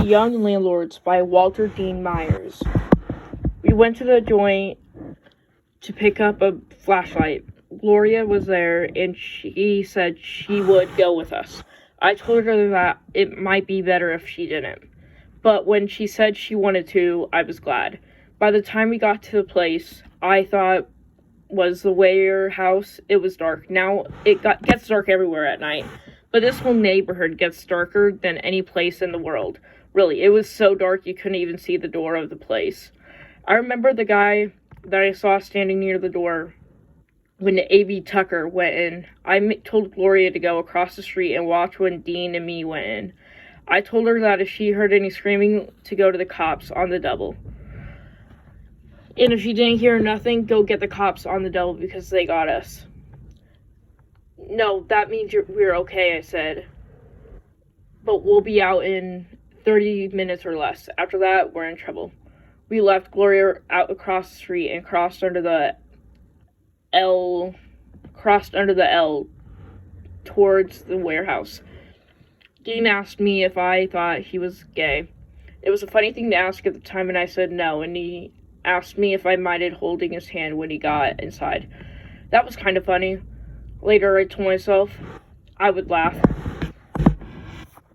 Young Landlords by Walter Dean Myers. We went to the joint to pick up a flashlight. Gloria was there, and she said she would go with us. I told her that it might be better if she didn't. But when she said she wanted to, I was glad. By the time we got to the place I thought was the warehouse, it was dark. Now it gets dark everywhere at night, but this whole neighborhood gets darker than any place in the world. Really, it was so dark you couldn't even see the door of the place. I remember the guy that I saw standing near the door when A.B. Tucker went in. I told Gloria to go across the street and watch when Dean and me went in. I told her that if she heard any screaming, to go to the cops on the double. And if she didn't hear nothing, go get the cops on the double because they got us. No, that means we're okay, I said. But we'll be out in 30 minutes or less. After that, we're in trouble. We left Gloria out across the street and crossed under the L towards the warehouse. Dean asked me if I thought he was gay. It was a funny thing to ask at the time, and I said no, and he asked me if I minded holding his hand when he got inside. That was kind of funny. Later, I told myself I would laugh.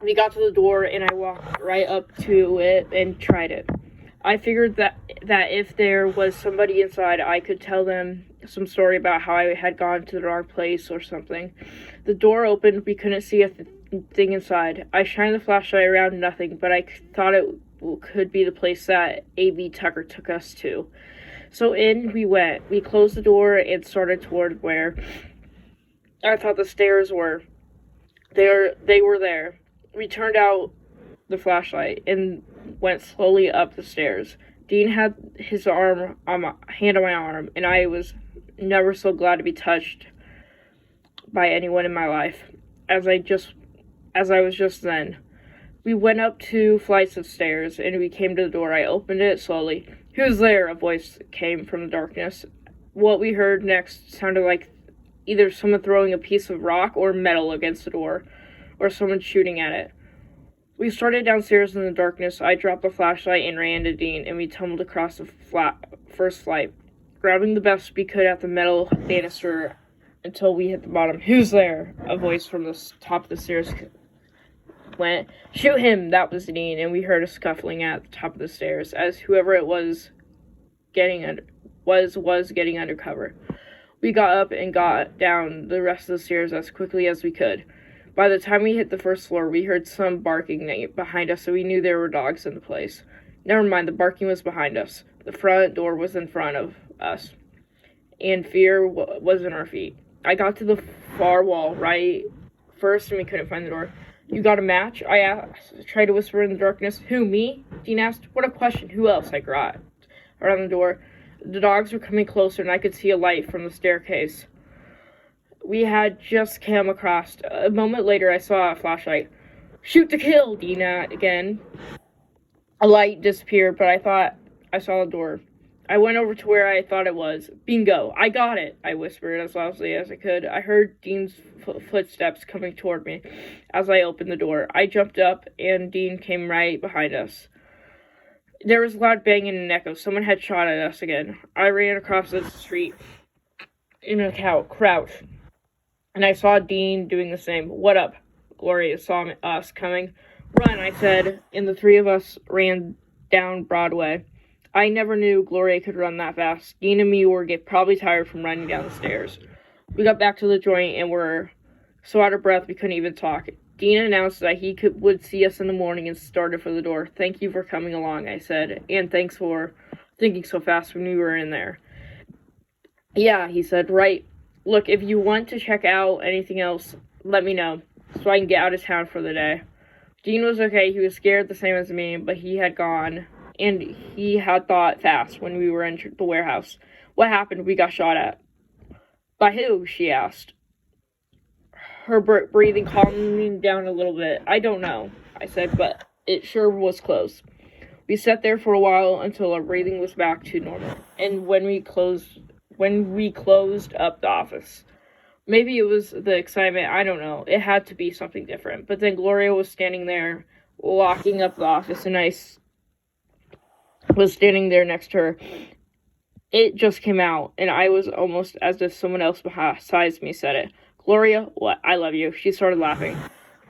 We got to the door, and I walked right up to it and tried it. I figured that if there was somebody inside, I could tell them some story about how I had gone to the wrong place or something. The door opened. We couldn't see a thing inside. I shined the flashlight around, nothing, but I thought it could be the place that A.B. Tucker took us to. So in we went. We closed the door and started toward where I thought the stairs were. They were there. We turned out the flashlight and went slowly up the stairs. Dean had his hand on my arm, and I was never so glad to be touched by anyone in my life as I was just then. We went up 2 flights of stairs, and we came to the door. I opened it slowly. "Who's there?" a voice came from the darkness. What we heard next sounded like either someone throwing a piece of rock or metal against the door, or someone shooting at it. We started downstairs in the darkness. I dropped the flashlight and ran to Dean, and we tumbled across the first flight, grabbing the best we could at the metal banister until we hit the bottom. "Who's there?" a voice from the top of the stairs went. "Shoot him!" That was Dean, and we heard a scuffling at the top of the stairs as whoever it was getting under cover. We got up and got down the rest of the stairs as quickly as we could. By the time we hit the first floor, we heard some barking behind us, so we knew there were dogs in the place. Never mind, the barking was behind us. The front door was in front of us, and fear was in our feet. I got to the far wall right first, and we couldn't find the door. "You got a match?" I asked, tried to whisper in the darkness. "Who, me?" Dean asked. "What a question. Who else?" I cried around the door. The dogs were coming closer, and I could see a light from the staircase we had just come across. A moment later, I saw a flashlight. "Shoot to kill!" Dean again. A light disappeared, but I thought I saw the door. I went over to where I thought it was. "Bingo! I got it!" I whispered as loudly as I could. I heard Dean's footsteps coming toward me as I opened the door. I jumped up, and Dean came right behind us. There was a loud banging and an echo. Someone had shot at us again. I ran across the street in a crouch, and I saw Dean doing the same. "What up?" Gloria saw us coming. "Run," I said, and the 3 of us ran down Broadway. I never knew Gloria could run that fast. Dean and me were probably tired from running down the stairs. We got back to the joint and were so out of breath we couldn't even talk. Dean announced that he would see us in the morning and started for the door. "Thank you for coming along," I said, "and thanks for thinking so fast when we were in there." "Yeah," he said, "right. Look, if you want to check out anything else, let me know, so I can get out of town for the day." Dean was okay. He was scared the same as me, but he had gone, and he had thought fast when we were in the warehouse. "What happened?" "We got shot at." "By who?" she asked, her breathing calming down a little bit. "I don't know," I said, "but it sure was close." We sat there for a while until our breathing was back to normal, and when we closed up the office. Maybe it was the excitement, I don't know. It had to be something different. But then Gloria was standing there locking up the office, and I was standing there next to her. It just came out, and I was almost as if someone else besides me said it. "Gloria, what? I love you." She started laughing.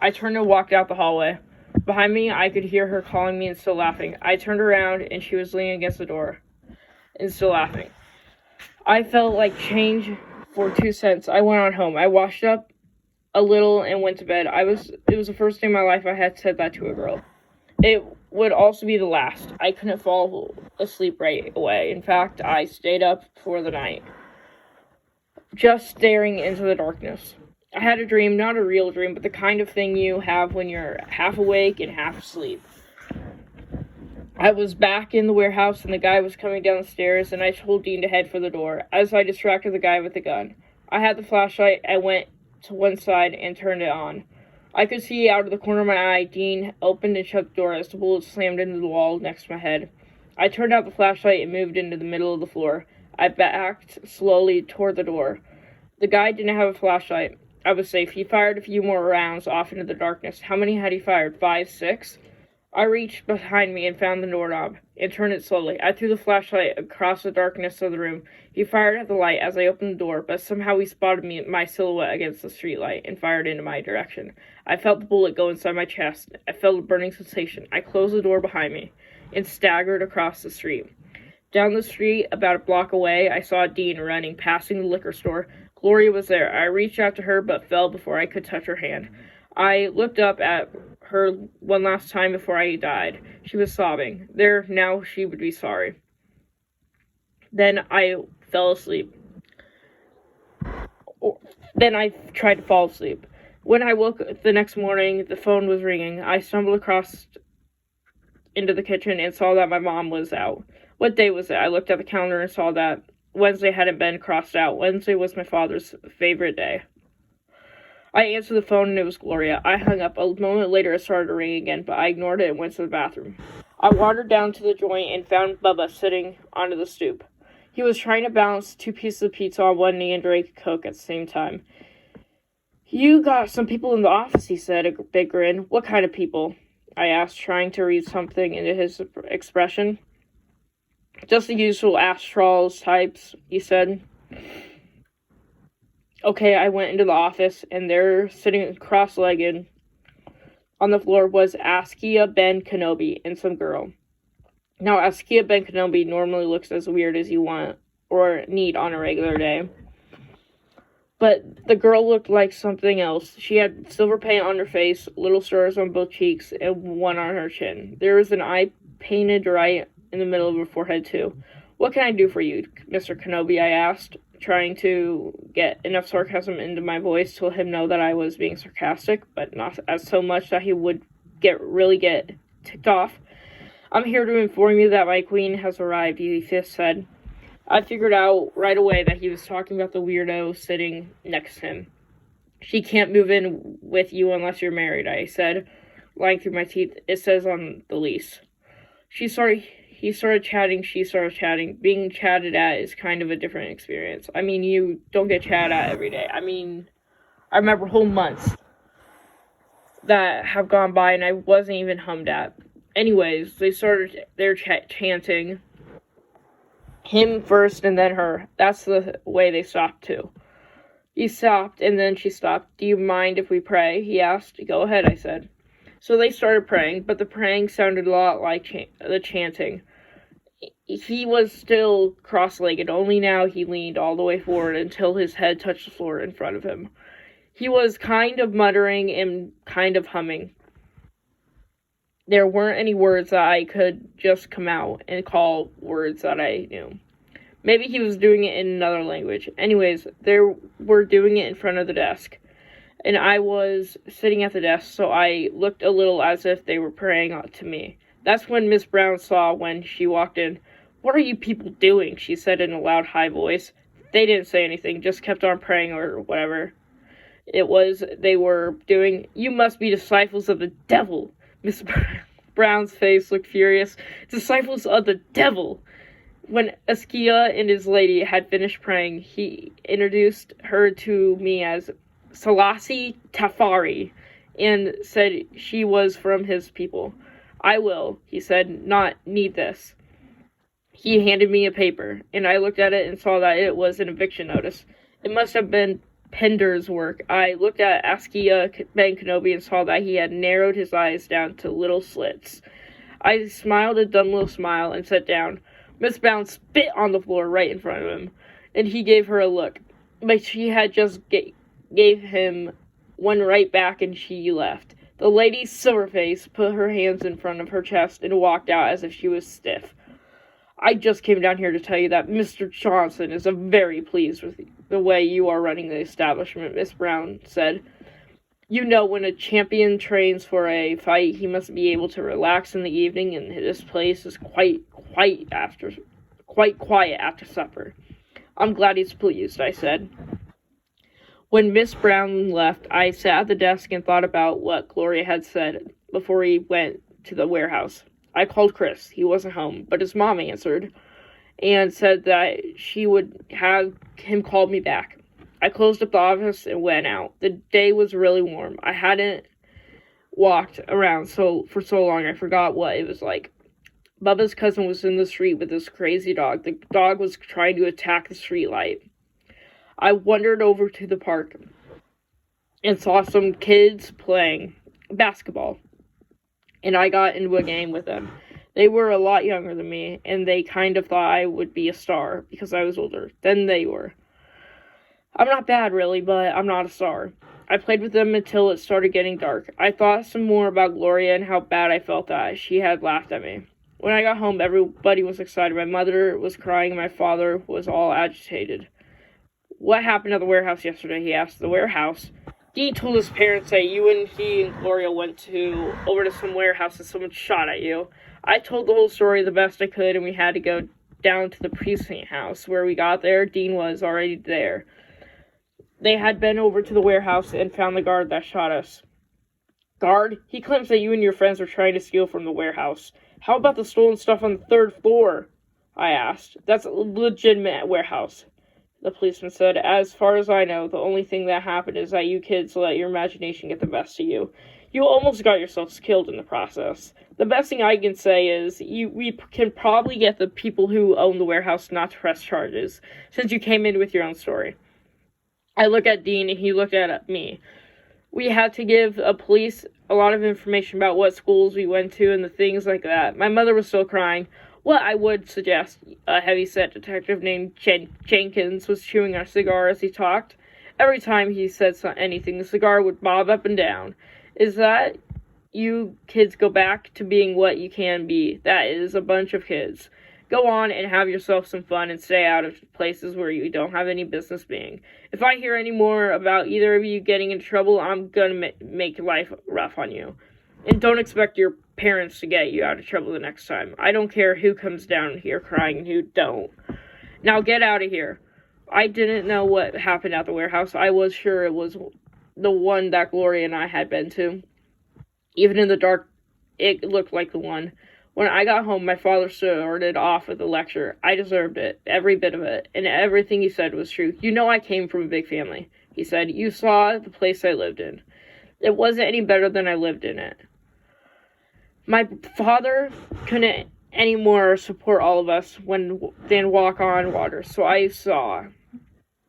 I turned and walked out the hallway. Behind me, I could hear her calling me and still laughing. I turned around, and she was leaning against the door and still laughing. I felt like change for 2 cents. I went on home. I washed up a little and went to bed. It was the first day in my life I had said that to a girl. It would also be the last. I couldn't fall asleep right away. In fact, I stayed up for the night, just staring into the darkness. I had a dream, not a real dream, but the kind of thing you have when you're half awake and half asleep. I was back in the warehouse, and the guy was coming down the stairs, and I told Dean to head for the door, as I distracted the guy with the gun. I had the flashlight. I went to one side and turned it on. I could see out of the corner of my eye. Dean opened and shut the door as the bullet slammed into the wall next to my head. I turned out the flashlight and moved into the middle of the floor. I backed slowly toward the door. The guy didn't have a flashlight. I was safe. He fired a few more rounds off into the darkness. How many had he fired? 5, 6? I reached behind me and found the doorknob and turned it slowly. I threw the flashlight across the darkness of the room. He fired at the light as I opened the door, but somehow he spotted my silhouette against the streetlight and fired into my direction. I felt the bullet go inside my chest. I felt a burning sensation. I closed the door behind me and staggered across the street. Down the street, about a block away, I saw Dean running, passing the liquor store. Gloria was there. I reached out to her, but fell before I could touch her hand. I looked up at her one last time before I died. She was sobbing. There, now she would be sorry. Then I fell asleep. Then I tried to fall asleep. When I woke the next morning, the phone was ringing. I stumbled across into the kitchen and saw that my mom was out. What day was it? I looked at the calendar and saw that Wednesday hadn't been crossed out. Wednesday was my father's favorite day. I answered the phone and it was Gloria. I hung up. A moment later it started to ring again, but I ignored it and went to the bathroom. I wandered down to the joint and found Bubba sitting onto the stoop. He was trying to balance 2 pieces of pizza on one knee and drink a Coke at the same time. "You got some people in the office," he said, a big grin. "What kind of people?" I asked, trying to read something into his expression. "Just the usual astrals types," he said. Okay, I went into the office, and there, sitting cross-legged on the floor, was Askia Ben Kenobi and some girl. Now, Askia Ben Kenobi normally looks as weird as you want or need on a regular day. But the girl looked like something else. She had silver paint on her face, little stars on both cheeks, and one on her chin. There was an eye painted right in the middle of her forehead, too. "What can I do for you, Mr. Kenobi?" I asked, trying to get enough sarcasm into my voice to let him know that I was being sarcastic, but not as so much that he would really get ticked off. "I'm here to inform you that my queen has arrived," he said. I figured out right away that he was talking about the weirdo sitting next to him. "She can't move in with you unless you're married," I said, lying through my teeth. "It says on the lease." He started chatting, she started chatting. Being chatted at is kind of a different experience. I mean, you don't get chatted at every day. I mean, I remember whole months that have gone by and I wasn't even hummed at. Anyways, they started their chanting. Him first and then her. That's the way they stopped too. He stopped and then she stopped. "Do you mind if we pray?" he asked. "Go ahead," I said. So they started praying, but the praying sounded a lot like the chanting. He was still cross-legged, only now he leaned all the way forward until his head touched the floor in front of him. He was kind of muttering and kind of humming. There weren't any words that I could just come out and call words that I knew. Maybe he was doing it in another language. Anyways, they were doing it in front of the desk. And I was sitting at the desk, so I looked a little as if they were praying to me. That's when Miss Brown saw when she walked in. "What are you people doing?" she said in a loud, high voice. They didn't say anything, just kept on praying or whatever it was they were doing. "You must be disciples of the devil." Miss Brown's face looked furious. "Disciples of the devil." When Askia and his lady had finished praying, he introduced her to me as Selassie Tafari and said she was from his people. I will, he said, not need this. He handed me a paper, and I looked at it and saw that it was an eviction notice. It must have been Pender's work. I looked at Askia Ben Kenobi and saw that he had narrowed his eyes down to little slits. I smiled a dumb little smile and sat down. Miss Brown spit on the floor right in front of him, and he gave her a look. But she had just gave him one right back, and she left. The lady, Silverface, put her hands in front of her chest and walked out as if she was stiff. I just came down here to tell you that Mr. Johnson is very pleased with the way you are running the establishment, Miss Brown said. You know, when a champion trains for a fight, he must be able to relax in the evening, and this place is quite quiet after supper. I'm glad he's pleased, I said. When Miss Brown left, I sat at the desk and thought about what Gloria had said before he went to the warehouse. I called Chris. He wasn't home, but his mom answered and said that she would have him call me back. I closed up the office and went out. The day was really warm. I hadn't walked around for so long I forgot what it was like. Bubba's cousin was in the street with this crazy dog. The dog was trying to attack the street light. I wandered over to the park and saw some kids playing basketball, and I got into a game with them. They were a lot younger than me, and they kind of thought I would be a star because I was older than they were. I'm not bad, really, but I'm not a star. I played with them until it started getting dark. I thought some more about Gloria and how bad I felt that she had laughed at me. When I got home, everybody was excited. My mother was crying, and my father was all agitated. What happened at the warehouse yesterday? He asked. The warehouse? Dean told his parents that he and Gloria went over to some warehouse and someone shot at you. I told the whole story the best I could, and we had to go down to the precinct house. Where we got there, Dean was already there. They had been over to the warehouse and found the guard that shot us. Guard? He claims that you and your friends were trying to steal from the warehouse. How about the stolen stuff on the 3rd floor? I asked. That's a legitimate warehouse, the policeman said. As far as I know, the only thing that happened is that you kids let your imagination get the best of you. You almost got yourselves killed in the process. The best thing I can say is we can probably get the people who own the warehouse not to press charges, since you came in with your own story. I looked at Dean, and he looked at me. We had to give police a lot of information about what schools we went to and the things like that. My mother was still crying. What I would suggest, a heavy-set detective named Jenkins was chewing a cigar as he talked. Every time he said anything, the cigar would bob up and down. Is that you kids go back to being what you can be? That is a bunch of kids. Go on and have yourself some fun and stay out of places where you don't have any business being. If I hear any more about either of you getting in trouble, I'm gonna make life rough on you. And don't expect your parents to get you out of trouble the next time. I don't care who comes down here crying and who don't. Now get out of here. I didn't know what happened at the warehouse. I was sure it was the one that Gloria and I had been to. Even in the dark, it looked like the one. When I got home, my father started off with a lecture. I deserved it, every bit of it, and everything he said was true. You know I came from a big family, he said. You saw the place I lived in. It wasn't any better than I lived in it. My father couldn't anymore support all of us than walk on water, so I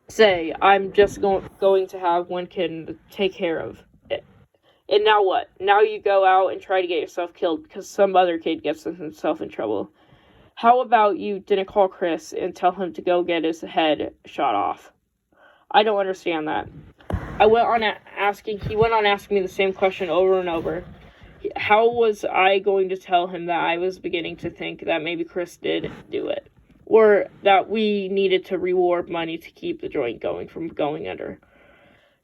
say, I'm just going to have one kid and take care of it. And now what? Now you go out and try to get yourself killed because some other kid gets himself in trouble. How about you didn't call Chris and tell him to go get his head shot off? I don't understand that. He went on asking me the same question over and over. How was I going to tell him that I was beginning to think that maybe Chris did do it? Or that we needed to reward money to keep the joint going from going under?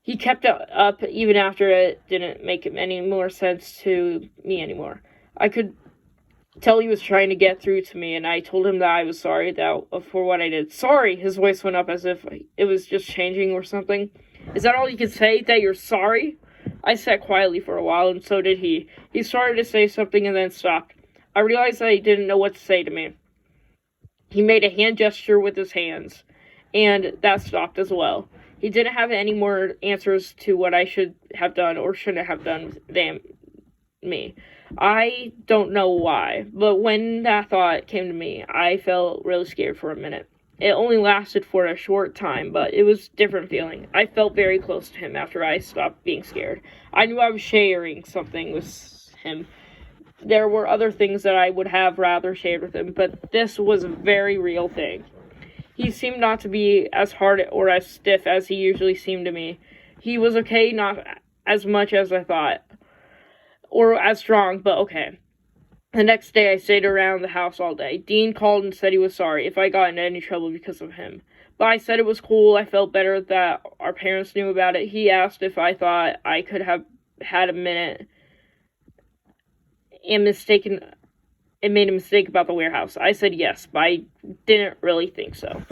He kept up even after it didn't make any more sense to me anymore. I could tell he was trying to get through to me, and I told him that I was sorry for what I did. Sorry! His voice went up as if it was just changing or something. Is that all you can say, that you're sorry? I sat quietly for a while, and so did he. He started to say something and then stopped. I realized that he didn't know what to say to me. He made a hand gesture with his hands, and that stopped as well. He didn't have any more answers to what I should have done or shouldn't have done than me. I don't know why, but when that thought came to me, I felt really scared for a minute. It only lasted for a short time, but it was a different feeling. I felt very close to him after I stopped being scared. I knew I was sharing something with him. There were other things that I would have rather shared with him, but this was a very real thing. He seemed not to be as hard or as stiff as he usually seemed to me. He was okay, not as much as I thought, or as strong, but okay. The next day, I stayed around the house all day. Dean called and said he was sorry if I got into any trouble because of him. But I said it was cool. I felt better that our parents knew about it. He asked if I thought I could have had a minute and made a mistake about the warehouse. I said yes, but I didn't really think so.